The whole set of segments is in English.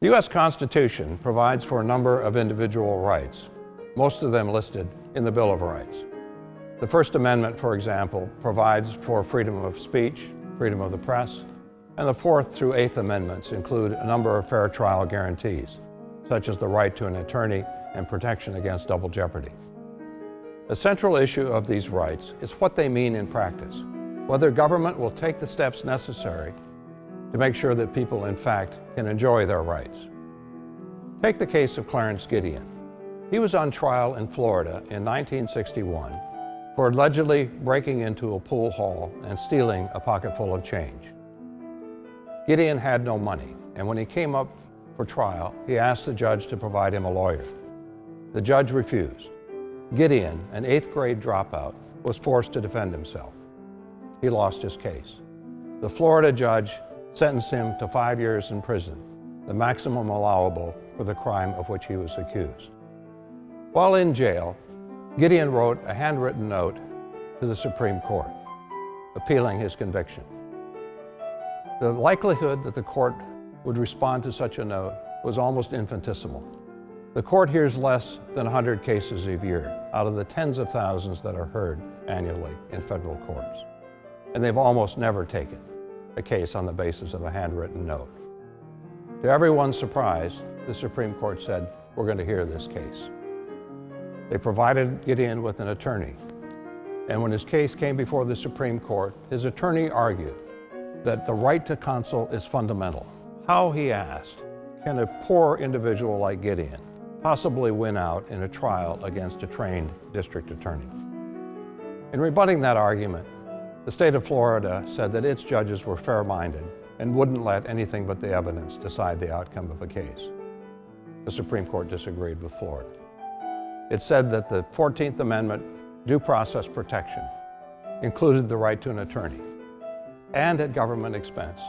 The U.S. Constitution provides for a number of individual rights, most of them listed in the Bill of Rights. The First Amendment, for example, provides for freedom of speech, freedom of the press, and the Fourth through Eighth Amendments include a number of fair trial guarantees, such as the right to an attorney and protection against double jeopardy. The central issue of these rights is what they mean in practice, whether government will take the steps necessary to make sure that people, in fact, can enjoy their rights. Take the case of Clarence Gideon. He was on trial in Florida in 1961 for allegedly breaking into a pool hall and stealing a pocket full of change. Gideon had no money, and when he came up for trial, he asked the judge to provide him a lawyer. The judge refused. Gideon, an 8th grade dropout, was forced to defend himself. He lost his case. The Florida judge sentenced him to 5 years in prison, the maximum allowable for the crime of which he was accused. While in jail, Gideon wrote a handwritten note to the Supreme Court, appealing his conviction. The likelihood that the court would respond to such a note was almost infinitesimal. The court hears less than 100 cases a year out of the tens of thousands that are heard annually in federal courts, and they've almost never taken a case on the basis of a handwritten note. To everyone's surprise, the Supreme Court said, "We're going to hear this case." They provided Gideon with an attorney, and when his case came before the Supreme Court, his attorney argued that the right to counsel is fundamental. How, he asked, can a poor individual like Gideon possibly win out in a trial against a trained district attorney? In rebutting that argument, the state of Florida said that its judges were fair-minded and wouldn't let anything but the evidence decide the outcome of a case. The Supreme Court disagreed with Florida. It said that the 14th Amendment due process protection included the right to an attorney and at government expense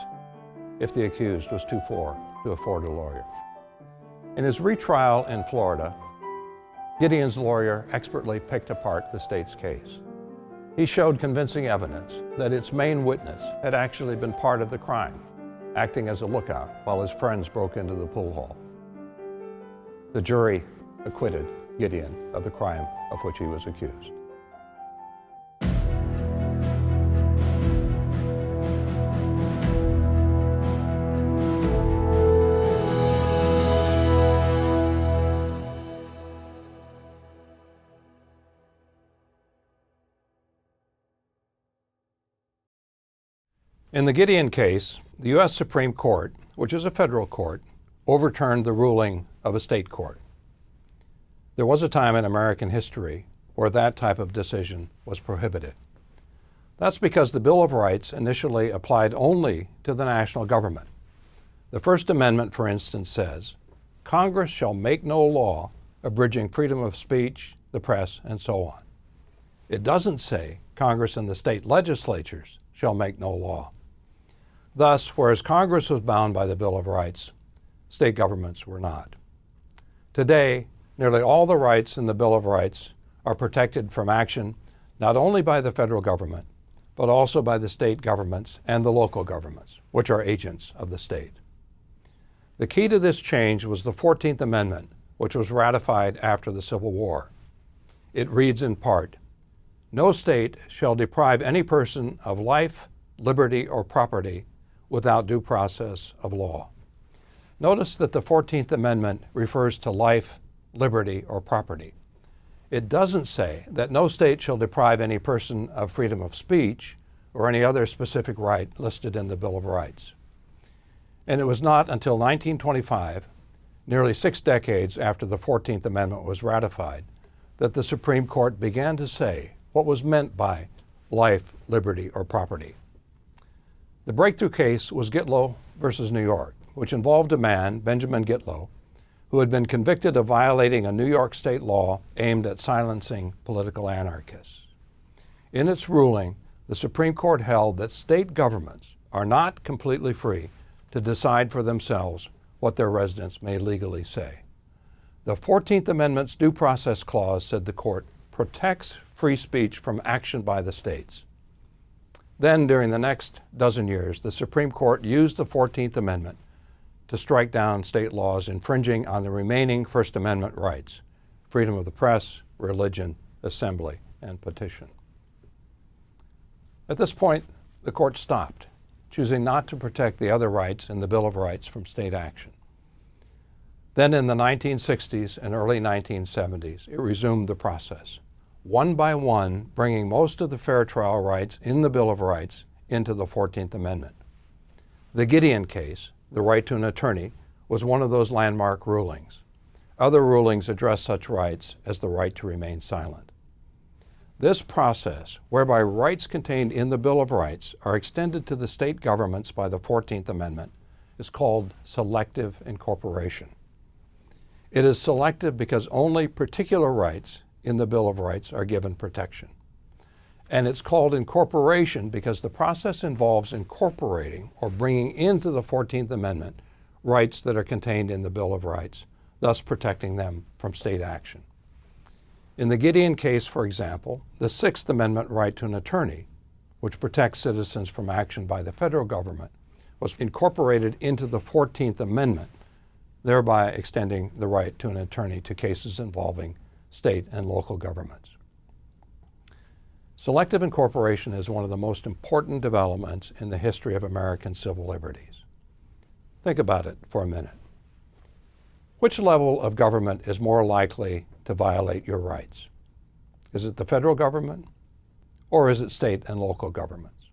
if the accused was too poor to afford a lawyer. In his retrial in Florida, Gideon's lawyer expertly picked apart the state's case. He showed convincing evidence that its main witness had actually been part of the crime, acting as a lookout while his friends broke into the pool hall. The jury acquitted Gideon of the crime of which he was accused. In the Gideon case, the U.S. Supreme Court, which is a federal court, overturned the ruling of a state court. There was a time in American history where that type of decision was prohibited. That's because the Bill of Rights initially applied only to the national government. The First Amendment, for instance, says, "Congress shall make no law abridging freedom of speech, the press, and so on." It doesn't say Congress and the state legislatures shall make no law. Thus, whereas Congress was bound by the Bill of Rights, state governments were not. Today, nearly all the rights in the Bill of Rights are protected from action not only by the federal government, but also by the state governments and the local governments, which are agents of the state. The key to this change was the 14th Amendment, which was ratified after the Civil War. It reads in part, "No state shall deprive any person of life, liberty, or property without due process of law." Notice that the 14th Amendment refers to life, liberty, or property. It doesn't say that no state shall deprive any person of freedom of speech or any other specific right listed in the Bill of Rights. And it was not until 1925, nearly 6 decades after the 14th Amendment was ratified, that the Supreme Court began to say what was meant by life, liberty, or property. The breakthrough case was Gitlow versus New York, which involved a man, Benjamin Gitlow, who had been convicted of violating a New York state law aimed at silencing political anarchists. In its ruling, the Supreme Court held that state governments are not completely free to decide for themselves what their residents may legally say. The 14th Amendment's Due Process Clause, said the court, protects free speech from action by the states. Then, during the next dozen years, the Supreme Court used the 14th Amendment to strike down state laws infringing on the remaining First Amendment rights: freedom of the press, religion, assembly, and petition. At this point, the court stopped, choosing not to protect the other rights in the Bill of Rights from state action. Then in the 1960s and early 1970s, it resumed the process, one by one bringing most of the fair trial rights in the Bill of Rights into the 14th Amendment. The Gideon case, the right to an attorney, was one of those landmark rulings. Other rulings address such rights as the right to remain silent. This process, whereby rights contained in the Bill of Rights are extended to the state governments by the 14th Amendment, is called selective incorporation. It is selective because only particular rights in the Bill of Rights are given protection. And it's called incorporation because the process involves incorporating or bringing into the 14th Amendment rights that are contained in the Bill of Rights, thus protecting them from state action. In the Gideon case, for example, the Sixth Amendment right to an attorney, which protects citizens from action by the federal government, was incorporated into the 14th Amendment, thereby extending the right to an attorney to cases involving state and local governments. Selective incorporation is one of the most important developments in the history of American civil liberties. Think about it for a minute. Which level of government is more likely to violate your rights? Is it the federal government, or is it state and local governments?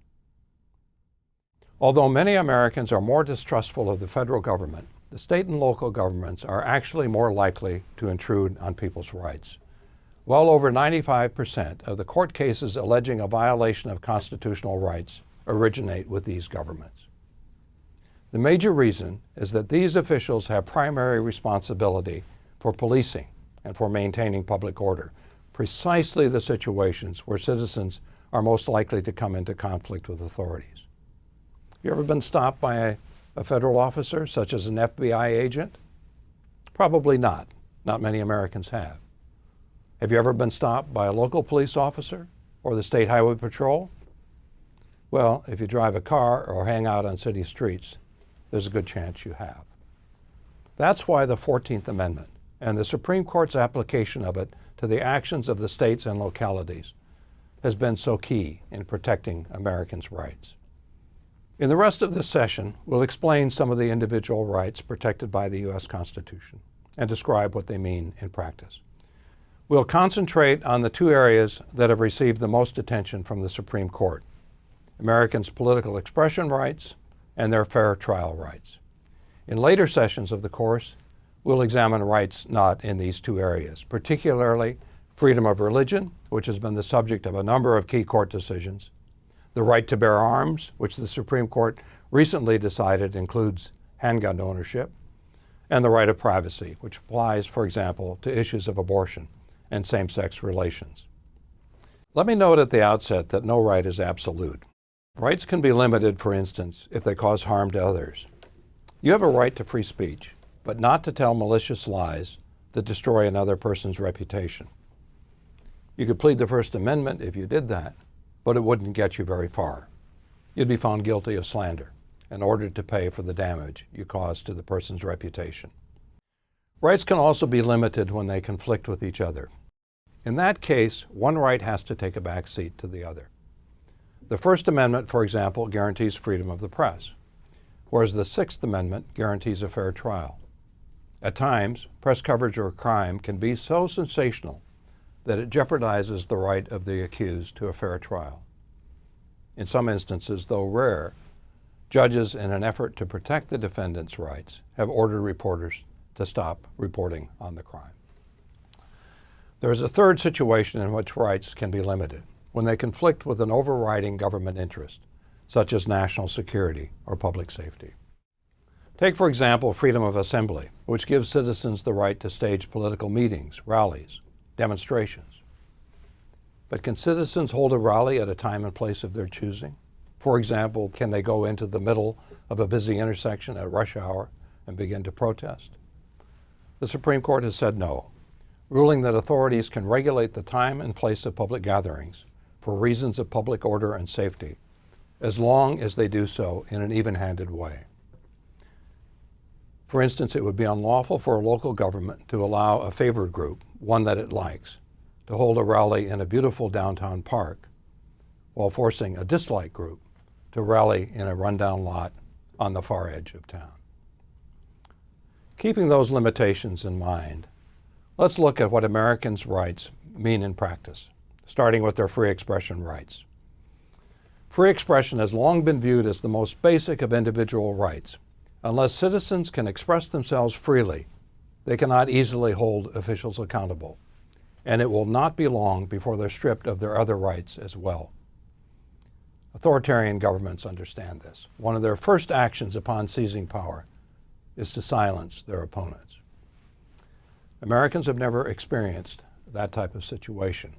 Although many Americans are more distrustful of the federal government, the state and local governments are actually more likely to intrude on people's rights. Well over 95% of the court cases alleging a violation of constitutional rights originate with these governments. The major reason is that these officials have primary responsibility for policing and for maintaining public order, precisely the situations where citizens are most likely to come into conflict with authorities. You ever been stopped by a federal officer, such as an FBI agent? Probably not. Not many Americans have. Have you ever been stopped by a local police officer or the State Highway Patrol? Well, if you drive a car or hang out on city streets, there's a good chance you have. That's why the 14th Amendment and the Supreme Court's application of it to the actions of the states and localities has been so key in protecting Americans' rights. In the rest of this session, we'll explain some of the individual rights protected by the U.S. Constitution and describe what they mean in practice. We'll concentrate on the two areas that have received the most attention from the Supreme Court: Americans' political expression rights and their fair trial rights. In later sessions of the course, we'll examine rights not in these two areas, particularly freedom of religion, which has been the subject of a number of key court decisions, the right to bear arms, which the Supreme Court recently decided includes handgun ownership, and the right of privacy, which applies, for example, to issues of abortion and same-sex relations. Let me note at the outset that no right is absolute. Rights can be limited, for instance, if they cause harm to others. You have a right to free speech, but not to tell malicious lies that destroy another person's reputation. You could plead the First Amendment if you did that, but it wouldn't get you very far. You'd be found guilty of slander and ordered to pay for the damage you caused to the person's reputation. Rights can also be limited when they conflict with each other. In that case, one right has to take a back seat to the other. The First Amendment, for example, guarantees freedom of the press, whereas the Sixth Amendment guarantees a fair trial. At times, press coverage of a crime can be so sensational that it jeopardizes the right of the accused to a fair trial. In some instances, though rare, judges, in an effort to protect the defendant's rights, have ordered reporters to stop reporting on the crime. There is a third situation in which rights can be limited, when they conflict with an overriding government interest, such as national security or public safety. Take, for example, freedom of assembly, which gives citizens the right to stage political meetings, rallies, demonstrations. But can citizens hold a rally at a time and place of their choosing? For example, can they go into the middle of a busy intersection at rush hour and begin to protest? The Supreme Court has said no, ruling that authorities can regulate the time and place of public gatherings for reasons of public order and safety, as long as they do so in an even-handed way. For instance, it would be unlawful for a local government to allow a favored group, one that it likes, to hold a rally in a beautiful downtown park, while forcing a disliked group to rally in a rundown lot on the far edge of town. Keeping those limitations in mind, let's look at what Americans' rights mean in practice, starting with their free expression rights. Free expression has long been viewed as the most basic of individual rights. Unless citizens can express themselves freely, they cannot easily hold officials accountable, and it will not be long before they're stripped of their other rights as well. Authoritarian governments understand this. One of their first actions upon seizing power is to silence their opponents. Americans have never experienced that type of situation,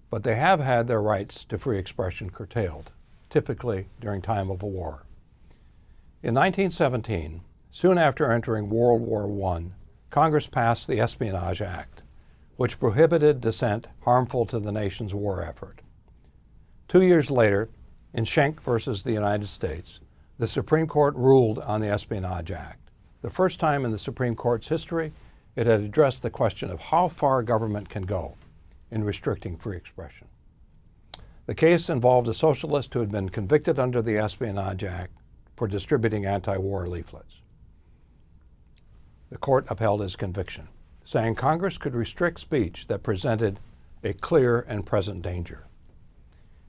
but they have had their rights to free expression curtailed, typically during time of a war. In 1917, soon after entering World War I, Congress passed the Espionage Act, which prohibited dissent harmful to the nation's war effort. 2 years later, in Schenck versus the United States, the Supreme Court ruled on the Espionage Act. The first time in the Supreme Court's history, it had addressed the question of how far government can go in restricting free expression. The case involved a socialist who had been convicted under the Espionage Act for distributing anti-war leaflets. The court upheld his conviction, saying Congress could restrict speech that presented a clear and present danger.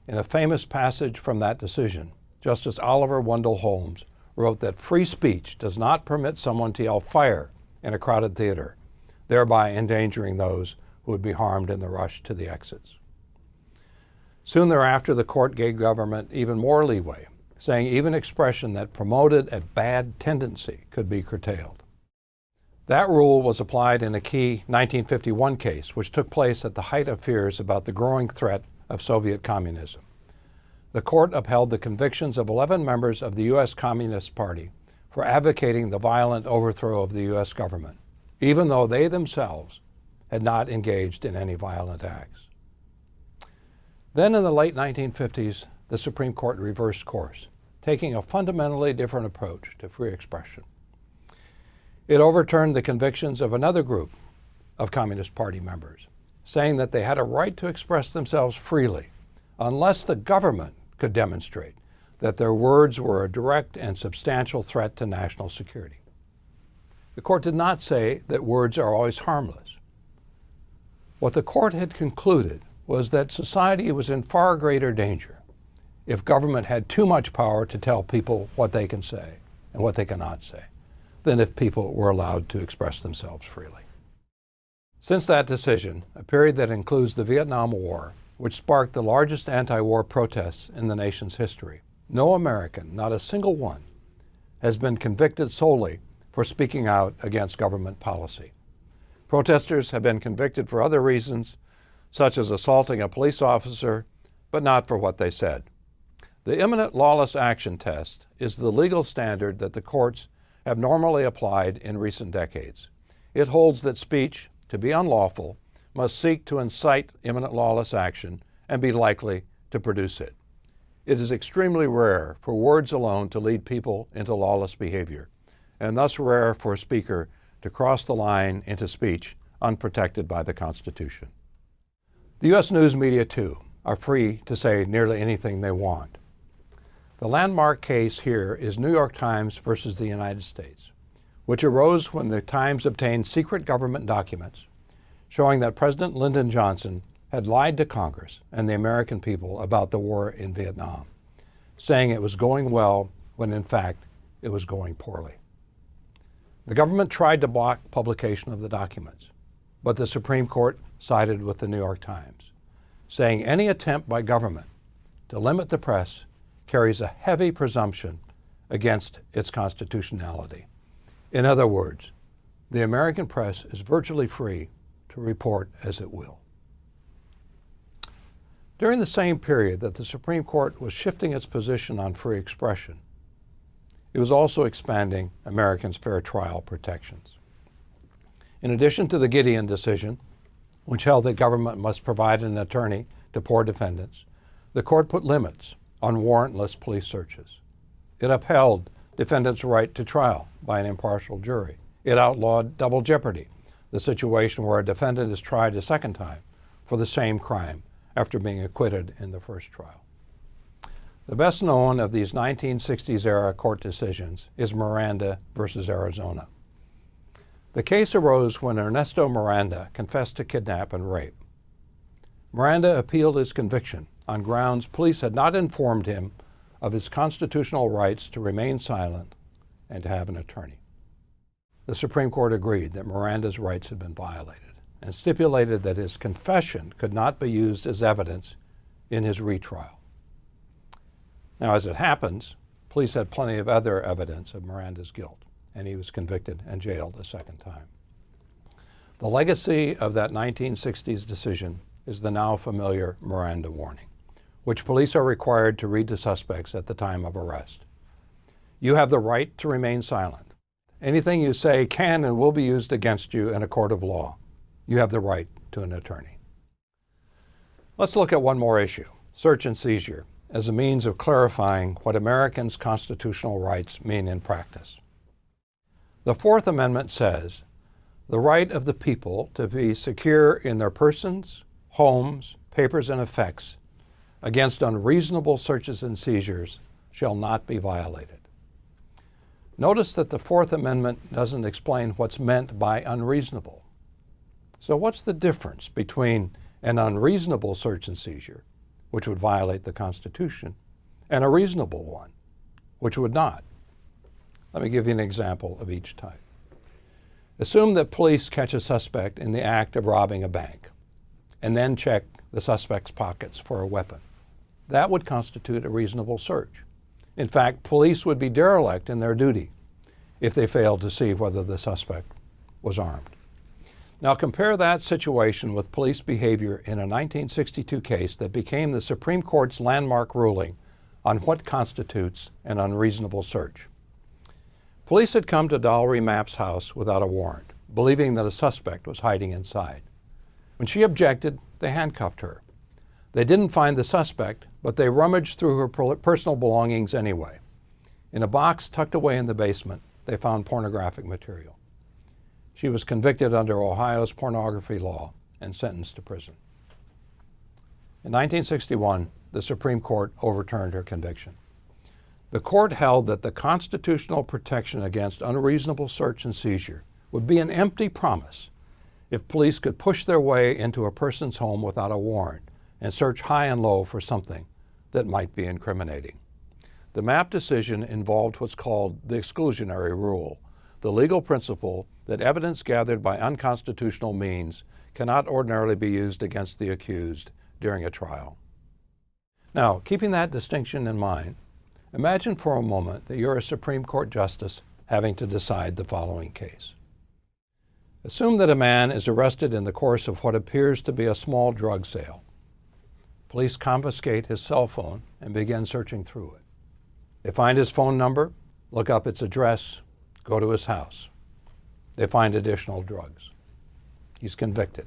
In a famous passage from that decision, Justice Oliver Wendell Holmes wrote that free speech does not permit someone to yell fire in a crowded theater, thereby endangering those who would be harmed in the rush to the exits. Soon thereafter, the court gave government even more leeway, saying even expression that promoted a bad tendency could be curtailed. That rule was applied in a key 1951 case, which took place at the height of fears about the growing threat of Soviet communism. The court upheld the convictions of 11 members of the U.S. Communist Party for advocating the violent overthrow of the U.S. government, even though they themselves had not engaged in any violent acts. Then in the late 1950s, the Supreme Court reversed course, taking a fundamentally different approach to free expression. It overturned the convictions of another group of Communist Party members, saying that they had a right to express themselves freely unless the government could demonstrate that their words were a direct and substantial threat to national security. The court did not say that words are always harmless. What the court had concluded was that society was in far greater danger if government had too much power to tell people what they can say and what they cannot say than if people were allowed to express themselves freely. Since that decision, a period that includes the Vietnam War, which sparked the largest anti-war protests in the nation's history, no American, not a single one, has been convicted solely for speaking out against government policy. Protesters have been convicted for other reasons, such as assaulting a police officer, but not for what they said. The imminent lawless action test is the legal standard that the courts have normally applied in recent decades. It holds that speech, to be unlawful, must seek to incite imminent lawless action and be likely to produce it. It is extremely rare for words alone to lead people into lawless behavior, and thus rare for a speaker to cross the line into speech unprotected by the Constitution. The U.S. news media, too, are free to say nearly anything they want. The landmark case here is New York Times versus the United States, which arose when the Times obtained secret government documents showing that President Lyndon Johnson had lied to Congress and the American people about the war in Vietnam, saying it was going well when in fact it was going poorly. The government tried to block publication of the documents, but the Supreme Court sided with the New York Times, saying any attempt by government to limit the press carries a heavy presumption against its constitutionality. In other words, the American press is virtually free to report as it will. During the same period that the Supreme Court was shifting its position on free expression, it was also expanding Americans' fair trial protections. In addition to the Gideon decision, which held that government must provide an attorney to poor defendants, the court put limits on warrantless police searches. It upheld defendant's right to trial by an impartial jury. It outlawed double jeopardy, the situation where a defendant is tried a second time for the same crime after being acquitted in the first trial. The best known of these 1960s-era court decisions is Miranda versus Arizona. The case arose when Ernesto Miranda confessed to kidnap and rape. Miranda appealed his conviction on grounds police had not informed him of his constitutional rights to remain silent and to have an attorney. The Supreme Court agreed that Miranda's rights had been violated and stipulated that his confession could not be used as evidence in his retrial. Now, as it happens, police had plenty of other evidence of Miranda's guilt, and he was convicted and jailed a second time. The legacy of that 1960s decision is the now familiar Miranda warning, which police are required to read to suspects at the time of arrest. You have the right to remain silent. Anything you say can and will be used against you in a court of law. You have the right to an attorney. Let's look at one more issue, search and seizure, as a means of clarifying what Americans' constitutional rights mean in practice. The Fourth Amendment says, the right of the people to be secure in their persons, homes, papers, and effects against unreasonable searches and seizures shall not be violated. Notice that the Fourth Amendment doesn't explain what's meant by unreasonable. So what's the difference between an unreasonable search and seizure, which would violate the Constitution, and a reasonable one, which would not? Let me give you an example of each type. Assume that police catch a suspect in the act of robbing a bank and then check the suspect's pockets for a weapon. That would constitute a reasonable search. In fact, police would be derelict in their duty if they failed to see whether the suspect was armed. Now compare that situation with police behavior in a 1962 case that became the Supreme Court's landmark ruling on what constitutes an unreasonable search. Police had come to Dolly Mapp's house without a warrant, believing that a suspect was hiding inside. When she objected, they handcuffed her. They didn't find the suspect, but they rummaged through her personal belongings anyway. In a box tucked away in the basement, they found pornographic material. She was convicted under Ohio's pornography law and sentenced to prison. In 1961, the Supreme Court overturned her conviction. The court held that the constitutional protection against unreasonable search and seizure would be an empty promise if police could push their way into a person's home without a warrant and search high and low for something that might be incriminating. The Mapp decision involved what's called the exclusionary rule, the legal principle that evidence gathered by unconstitutional means cannot ordinarily be used against the accused during a trial. Now, keeping that distinction in mind, imagine for a moment that you're a Supreme Court justice having to decide the following case. Assume that a man is arrested in the course of what appears to be a small drug sale. Police confiscate his cell phone and begin searching through it. They find his phone number, look up its address, go to his house. They find additional drugs. He's convicted.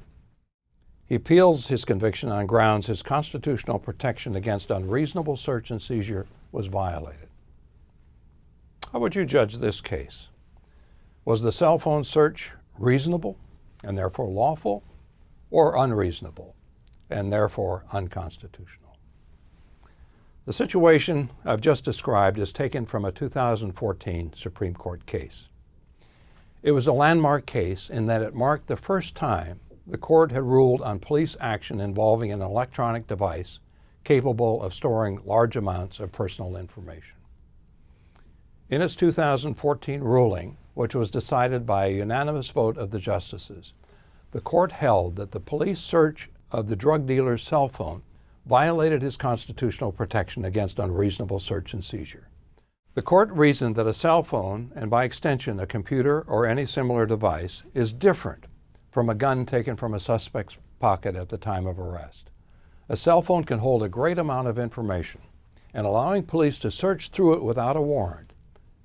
He appeals his conviction on grounds his constitutional protection against unreasonable search and seizure was violated. How would you judge this case? Was the cell phone search reasonable and therefore lawful, or unreasonable and therefore unconstitutional? The situation I've just described is taken from a 2014 Supreme Court case. It was a landmark case in that it marked the first time the court had ruled on police action involving an electronic device capable of storing large amounts of personal information. In its 2014 ruling, which was decided by a unanimous vote of the justices, the court held that the police search of the drug dealer's cell phone violated his constitutional protection against unreasonable search and seizure. The court reasoned that a cell phone, and by extension a computer or any similar device, is different from a gun taken from a suspect's pocket at the time of arrest. A cell phone can hold a great amount of information, and allowing police to search through it without a warrant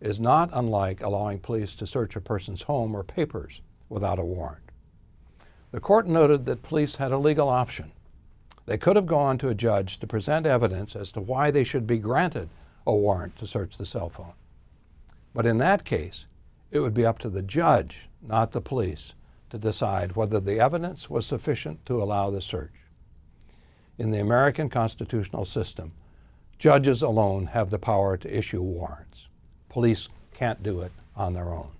is not unlike allowing police to search a person's home or papers without a warrant. The court noted that police had a legal option. They could have gone to a judge to present evidence as to why they should be granted a warrant to search the cell phone. But in that case, it would be up to the judge, not the police, to decide whether the evidence was sufficient to allow the search. In the American constitutional system, judges alone have the power to issue warrants. Police can't do it on their own.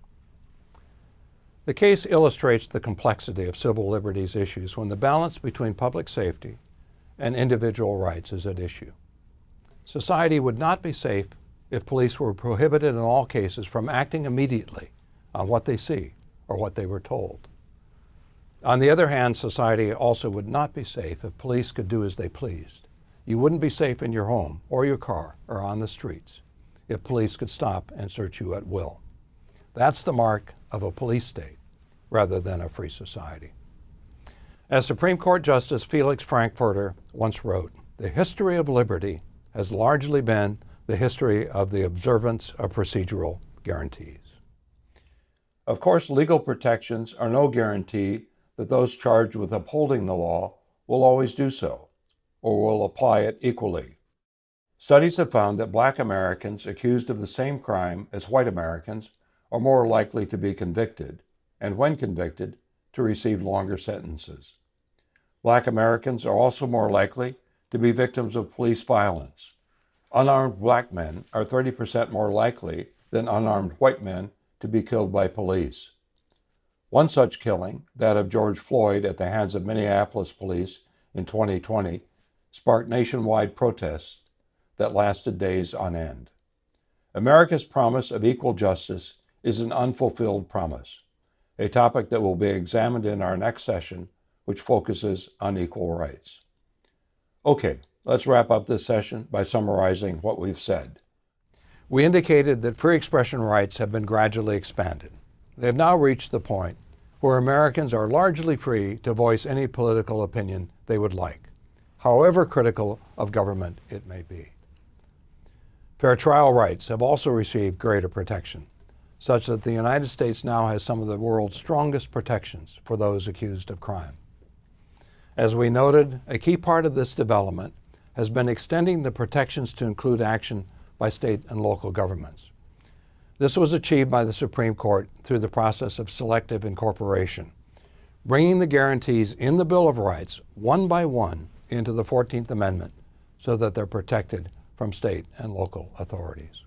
The case illustrates the complexity of civil liberties issues when the balance between public safety and individual rights is at issue. Society would not be safe if police were prohibited in all cases from acting immediately on what they see or what they were told. On the other hand, society also would not be safe if police could do as they pleased. You wouldn't be safe in your home or your car or on the streets if police could stop and search you at will. That's the mark of a police state rather than a free society. As Supreme Court Justice Felix Frankfurter once wrote, "The history of liberty has largely been the history of the observance of procedural guarantees." Of course, legal protections are no guarantee that those charged with upholding the law will always do so, or will apply it equally. Studies have found that Black Americans accused of the same crime as white Americans are more likely to be convicted, and when convicted, to receive longer sentences. Black Americans are also more likely to be victims of police violence. Unarmed black men are 30% more likely than unarmed white men to be killed by police. One such killing, that of George Floyd at the hands of Minneapolis police in 2020, sparked nationwide protests that lasted days on end. America's promise of equal justice is an unfulfilled promise, a topic that will be examined in our next session, which focuses on equal rights. Okay, let's wrap up this session by summarizing what we've said. We indicated that free expression rights have been gradually expanded. They have now reached the point where Americans are largely free to voice any political opinion they would like, however critical of government it may be. Fair trial rights have also received greater protection, such that the United States now has some of the world's strongest protections for those accused of crime. As we noted, a key part of this development has been extending the protections to include action by state and local governments. This was achieved by the Supreme Court through the process of selective incorporation, bringing the guarantees in the Bill of Rights one by one into the 14th Amendment so that they're protected from state and local authorities.